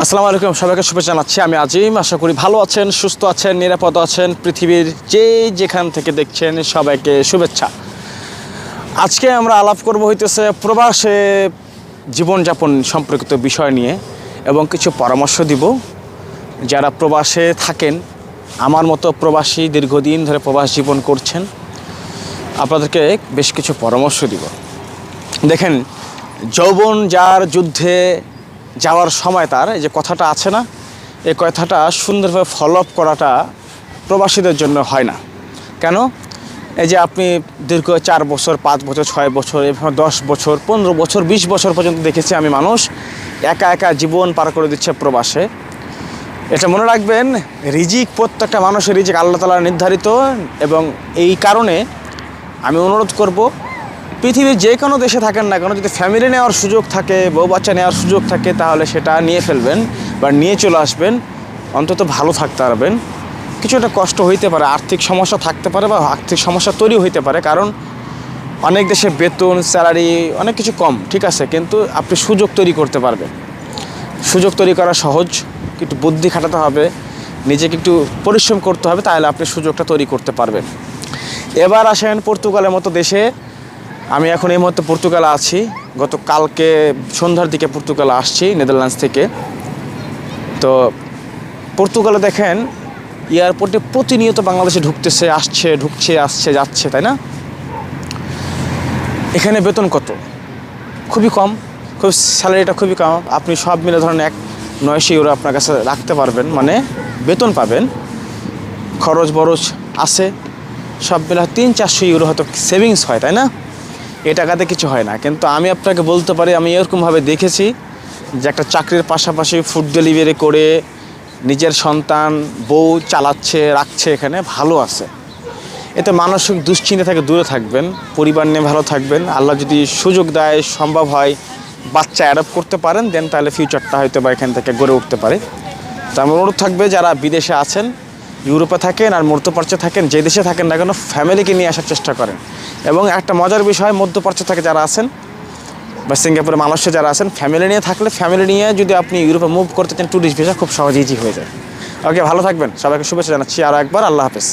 আসসালামু আলাইকুম, সবাইকে শুভেচ্ছা জানাচ্ছি। আমি আজিম। আশা করি ভালো আছেন, সুস্থ আছেন, নিরাপদ আছেন। পৃথিবীর যেখান থেকে দেখছেন সবাইকে শুভেচ্ছা। আজকে আমরা আলাপ করব হইতেছে প্রবাসে জীবনযাপন সম্পর্কিত বিষয় নিয়ে এবং কিছু পরামর্শ দিব যারা প্রবাসে থাকেন, আমার মতো প্রবাসী দীর্ঘদিন ধরে প্রবাস জীবন করছেন। আপনাদেরকে বেশ কিছু পরামর্শ দিব। দেখেন, যৌবন যার যুদ্ধে যাওয়ার সময় তার এই যে কথাটা আছে না, এই কথাটা সুন্দরভাবে ফলো আপ করাটা প্রবাসীদের জন্য হয় না। কেন? এই যে আপনি দীর্ঘ 4 বছর, 5 বছর, 6 বছর, এভাবে 10 বছর, 15 বছর, 20 বছর পর্যন্ত দেখেছি আমি মানুষ একা একা জীবন পার করে দিচ্ছে প্রবাসে। এটা মনে রাখবেন, রিজিক, প্রত্যেকটা মানুষের রিজিক আল্লাহ তাআলা নির্ধারিত। এবং এই কারণে আমি অনুরোধ করব, পৃথিবীর যে কোনো দেশে থাকেন না কেন, যদি ফ্যামিলি নেওয়ার সুযোগ থাকে, বউ বাচ্চা নেওয়ার সুযোগ থাকে, তাহলে সেটা নিয়ে ফেলবেন বা নিয়ে চলে আসবেন। অন্তত ভালো থাকতে পারবেন। কিছুটা কষ্ট হইতে পারে, আর্থিক সমস্যা থাকতে পারে বা আর্থিক সমস্যা তৈরি হইতে পারে, কারণ অনেক দেশে বেতন, স্যালারি অনেক কিছু কম, ঠিক আছে, কিন্তু আপনি সুযোগ তৈরি করতে পারবেন। সুযোগ তৈরি করা সহজ, একটু বুদ্ধি খাটাতে হবে, নিজেকে একটু পরিশ্রম করতে হবে, তাহলে আপনি সুযোগটা তৈরি করতে পারবেন। এবার আসেন পর্তুগালের মতো দেশে। আমি এখন এই মুহূর্তে পর্তুগালে আছি। কালকে সন্ধ্যার দিকে পর্তুগালে আসছি নেদারল্যান্ডস থেকে। তো পর্তুগালে দেখেন, এয়ারপোর্টে প্রতিনিয়ত বাংলাদেশে ঢুকতেছে, আসছে যাচ্ছে, তাই না? এখানে বেতন কত? খুবই কম, স্যালারিটা খুবই কম। আপনি সব মিলে ধরেন 900 ইউরো আপনার কাছে রাখতে পারবেন, মানে বেতন পাবেন। খরচ বরচ আছে, সব মিলে 300-400 ইউরো হয়তো সেভিংস হয়, তাই না? এই টাকাতে কিছু হয় না। কিন্তু আমি আপনাকে বলতে পারি, আমি এরকমভাবে দেখেছি যে একটা চাকরির পাশাপাশি ফুড ডেলিভারি করে নিজের সন্তান, বউ চালাচ্ছে, রাখছে, এখানে ভালো আছে। এতে মানসিক দুশ্চিন্তা থেকে দূরে থাকবেন, পরিবার নিয়ে ভালো থাকবেন। আল্লাহ যদি সুযোগ দেয়, সম্ভব হয়, বাচ্চা অ্যাডপ্ট করতে পারেন, দেন তাহলে ফিউচারটা হয়তো বা এখান থেকে গড়ে উঠতে পারে। তো আমার অনুরোধ থাকবে, যারা বিদেশে আছেন, ইউরোপে থাকেন আর মধ্যপ্রাচ্যে থাকেন, যে দেশে থাকেন না কেন, ফ্যামিলিকে নিয়ে আসার চেষ্টা করেন। এবং একটা মজার বিষয়, মধ্যপ্রাচ্য থেকে যারা আছেন বা সিঙ্গাপুরে, মালয়েশিয়া যারা আছেন, ফ্যামিলি নিয়ে থাকলে, ফ্যামিলি নিয়ে যদি আপনি ইউরোপে মুভ করতে চান, ট্যুরিস্ট ভিসা খুব সহজে ইজি হয়ে যায়। ওকে, ভালো থাকবেন। সবাইকে শুভেচ্ছা জানাচ্ছি আরও একবার। আল্লাহ হাফেজ।